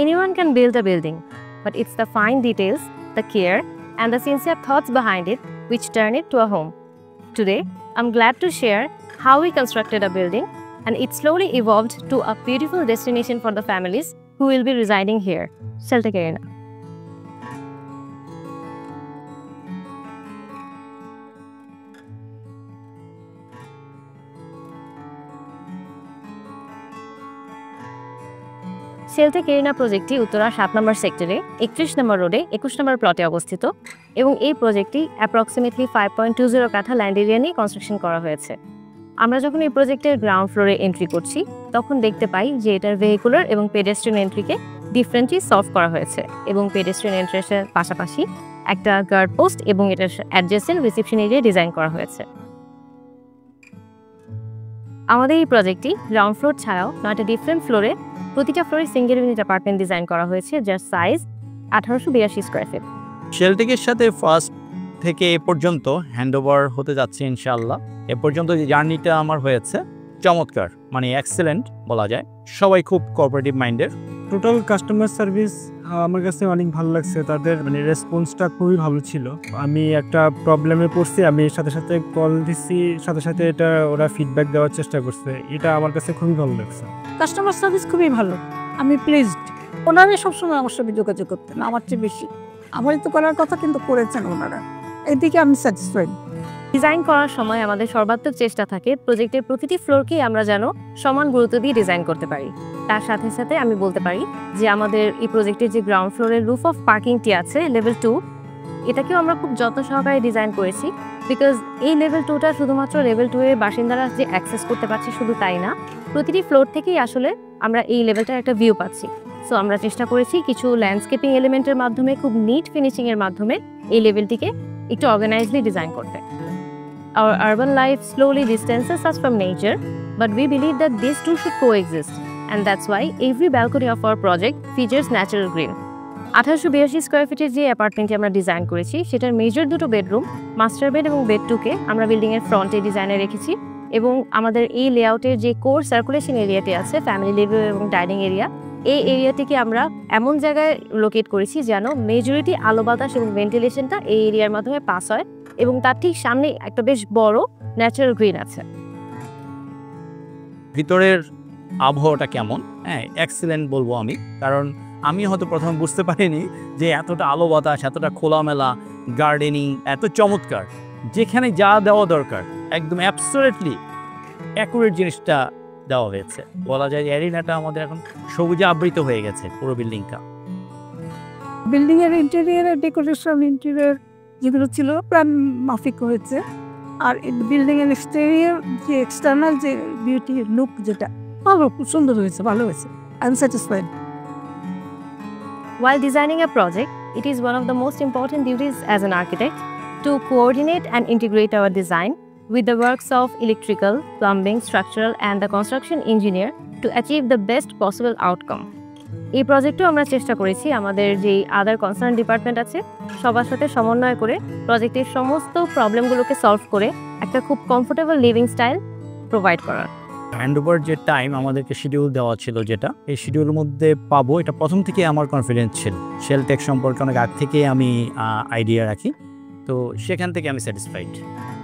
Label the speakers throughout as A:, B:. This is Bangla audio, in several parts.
A: Anyone can build a building, but it's the fine details, the care, and the sincere thoughts behind it which turn it to a home. Today, I'm glad to share how we constructed a building, and it slowly evolved to a beautiful destination for the families who will be residing here, Celtec Arena. Celtec Arena প্রজেক্টটি Uttara 7 নম্বর সেক্টরে 31 নম্বর রোডে 21 নম্বর প্লটে অবস্থিত এবং এই প্রজেক্টটি অ্যাপ্রক্সিমেটলি 5.20 কাঠা ল্যান্ড এরিয়া নিয়ে কনস্ট্রাকশন করা হয়েছে। আমরা যখন এই প্রজেক্টের গ্রাউন্ড ফ্লোরে এন্ট্রি করছি তখন দেখতে পাই যে এটার ভেহিকুলার এবং পেডেস্ট্রিয়ান এন্ট্রিকে ডিফারেন্টলি সলভ করা হয়েছে এবং পেডেস্ট্রিয়ান এন্ট্রেসের পাশাপাশি একটা গার্ড পোস্ট এবং এটার অ্যাডজেসেন্ট রিসেপশন এরিয়া ডিজাইন করা হয়েছে। আমাদের এই প্রজেক্টটি গ্রাউন্ড ফ্লোর ছাড়াও 9টা ডিফারেন্ট ফ্লোরে প্রতিটা ফ্লোরে সিঙ্গেল ইউনিট অ্যাপার্টমেন্ট ডিজাইন করা হয়েছে, যার সাইজ 1882 স্কয়ার ফিট।
B: শেলটেকের সাথে ফার্স্ট থেকে এ পর্যন্ত হ্যান্ডওভার হতে যাচ্ছে ইনশাআল্লাহ। এ পর্যন্ত যে জার্নিটা আমার হয়েছে চমৎকার, মানে এক্সেলেন্ট বলা যায়। সবাই খুব কোঅপারেটিভ মাইন্ডের।
C: টোটাল কাস্টমার সার্ভিস আমার কাছে অনেক ভালো লাগছে, তাদের মানে রেসপন্সটা খুবই ভালো ছিল। আমি একটা প্রবলেমে পড়ছি, আমি সাথে সাথে কল দিচ্ছি, সাথে সাথে এটা ওরা ফিডব্যাক দেওয়ার চেষ্টা করছে, এটা আমার কাছে খুবই ভালো লাগছে।
D: কাস্টমার সার্ভিস খুবই ভালো, আমি প্লিজড। ওনারা সবসময় আমার সাথে যোগাযোগ করতেন, আমার চেয়ে বেশি। আমারই তো করার কথা কিন্তু করেছেন ওনারা, এদিকে আমি স্যাটিসফাইড।
A: ডিজাইন করার সময় আমাদের সর্বাত্মক চেষ্টা থাকে প্রজেক্টের প্রতিটি ফ্লোরকেই আমরা যেন সমান গুরুত্ব দিয়ে ডিজাইন করতে পারি। তার সাথে সাথে আমি বলতে পারি যে আমাদের এই প্রজেক্টের যে গ্রাউন্ড ফ্লোরের রুফ অফ পার্কিংটি আছে লেভেল 2, এটাকেও আমরা খুব যত্ন সহকারে ডিজাইন করেছি। বিকজ এই লেভেল 2টা শুধুমাত্র লেভেল 2 এর বাসিন্দারা যে অ্যাক্সেস করতে পারছি শুধু তাই না, প্রতিটি ফ্লোর থেকেই আসলে আমরা এই লেভেলটার একটা ভিউ পাচ্ছি। সো আমরা চেষ্টা করেছি কিছু ল্যান্ডস্কেপিং এলিমেন্টের মাধ্যমে, খুব নিট ফিনিশিংয়ের মাধ্যমে এই লেভেলটিকে একটু অর্গানাইজলি ডিজাইন করতে। Our urban life slowly distances us from nature, but we believe that these two should coexist, and that's why every balcony of our project features natural green. 1882 square ফিটের যে অ্যাপার্টমেন্টটি আমরা ডিজাইন করেছি সেটার মেজর দুটো বেডরুম, মাস্টার বেড এবং বেড 2কে আমরা বিল্ডিংয়ের ফ্রন্টে ডিজাইনে রেখেছি এবং আমাদের এই লেআউটের যে কোর সার্কুলেশন এরিয়াটি আছে, ফ্যামিলি লিভিং এবং ডাইনিং এরিয়া, এই এরিয়াটিকে আমরা এমন জায়গায় লোকেট করেছি যেন মেজরিটি আলো বাতাস এবং ভেন্টিলেশনটা এই এরিয়ার মাধ্যমে পাস হয় এবং তার ঠিক সামনে একটা বেশ বড় ন্যাচারাল গ্রিন আছে।
B: ভিতরের আবহাওয়াটা কেমন? হ্যাঁ, এক্সেলেন্ট বলবো আমি, কারণ আমি হয়তো প্রথম বুঝতে পারিনি যে এতটা আলো বাতাস, এতটা খোলামেলা গার্ডেনিং, এত চমৎকার, যেখানে যা দেওয়া দরকার একদম অ্যাবসলিউটলি অ্যাকুরেট জিনিসটা দেওয়া হয়েছে। বলা যায় যে এরিনাটা আমাদের এখন সবুজে আবৃত হয়ে গেছে পুরো বিল্ডিংটা।
D: বিল্ডিংয়ের ইন্টেরিয়ারের ডেকোরেশন, ইন্টেরিয়ার যেগুলো ছিল প্ল্যান মাফিক হয়েছে, আর বিল্ডিংয়ের এক্সটেরিয়ার যে এক্সটার্নাল যে বিউটি লুক যেটা ভালো, খুব সুন্দর হয়েছে, ভালো হয়েছে। I am satisfied.
A: While designing a project, it is one of the most important duties as an architect to coordinate and integrate our design with the works of electrical, plumbing, structural, and the construction engineer to achieve the best possible outcome. এই প্রজেক্টেও আমরা চেষ্টা করেছি আমাদের যে আদার কনসার্ন ডিপার্টমেন্ট আছে সবার সাথে সমন্বয় করে প্রজেক্টের সমস্ত প্রবলেমগুলোকে সলভ করে একটা খুব কমফোর্টেবল লিভিং স্টাইল প্রোভাইড করার।
B: হ্যান্ডওভার যে টাইম আমাদেরকে শিডিউল দেওয়া ছিল, যেটা এই শিডিউলের মধ্যে পাবো, এটা প্রথম থেকে আমার কনফিডেন্স ছিল। শেলটেক সম্পর্কে অনেক আগ থেকে আমি আইডিয়া রাখি, তো সেখান থেকে আমি স্যাটিসফাইড।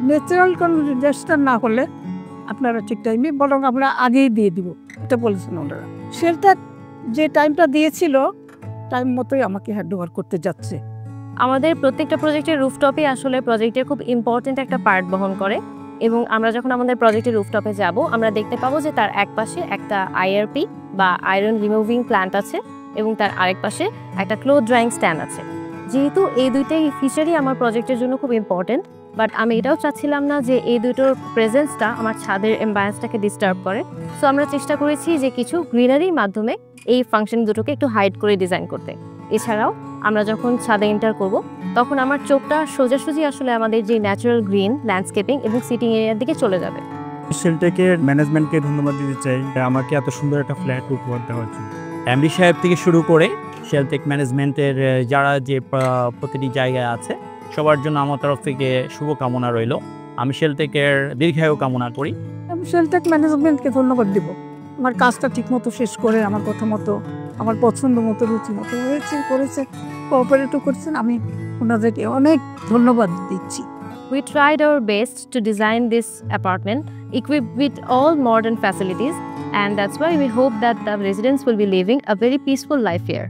D: ন্যাচারাল কনজাস্টার না হলে আপনারা ঠিক টাইমে, বরং আমরা আগেই দিয়ে দিব, এটা বলেছেন ওনারা। শেলটেক যে টাইমটা দিয়েছিল টাইম মতোই আমাকে হ্যান্ডওভার করতে যাচ্ছে।
A: আমাদের প্রত্যেকটা প্রজেক্টের রুফটপে আসলে প্রজেক্টের খুব ইম্পর্টেন্ট একটা পার্ট বহন করে এবং আমরা যখন আমাদের প্রজেক্টের রুফটপে যাব আমরা দেখতে পাবো যে তার এক পাশে একটা আইআরপি বা আয়রন রিমুভিং প্ল্যান্ট আছে এবং তার আরেক পাশে একটা ক্লোথ ড্রাইং স্ট্যান্ড আছে। যেহেতু এই দুইটাই ফিচারই আমার প্রজেক্টের জন্য খুব ইম্পর্টেন্ট, বাট আমি এটাও চাচ্ছিলাম না যে এই দুটোর প্রেজেন্সটা আমার ছাদের এম্বায়েন্সটাকে ডিস্টার্ব করে। সো আমরা চেষ্টা করেছি যে কিছু গ্রিনারির মাধ্যমে এই ফাংশন দুটোকে একটু হাইড করে ডিজাইন করতে। এছাড়াও আমরা যখন ছাদে এন্টার করব তখন আমার চোখটা সোজাসুজি আসলে আমাদের যে ন্যাচারাল গ্রিন ল্যান্ডস্কেপিং এবং সিটিং এরিয়ার দিকে চলে যাবে।
C: শেলটেকের ম্যানেজমেন্টকে ধন্যবাদ দিতে চাই আমাকে এত সুন্দর একটা ফ্ল্যাট উপহার দেওয়ার জন্য।
B: এমডি সাহেব থেকে শুরু করে শেলটেক ম্যানেজমেন্টের যারা যে প্রতিটি জায়গায় আছে সবার জন্য আমার তরফ থেকে শুভকামনা রইল। আমি শেলটেকের দীর্ঘায়ু কামনা করি।
D: আমি শেলটেক ম্যানেজমেন্টকে ধন্যবাদ দিব, আমার কাজটা ঠিকমতো শেষ করে আমার কথা মতো আমার পছন্দ মতো রুচি মতো হয়েছে করেছে, কোঅপারেটও করছেন। আমি ওনাদেরকে অনেক ধন্যবাদ দিচ্ছি।
A: We tried our best to design this apartment equipped with all modern facilities, and that's why we hope that the residents will be living a very peaceful life here.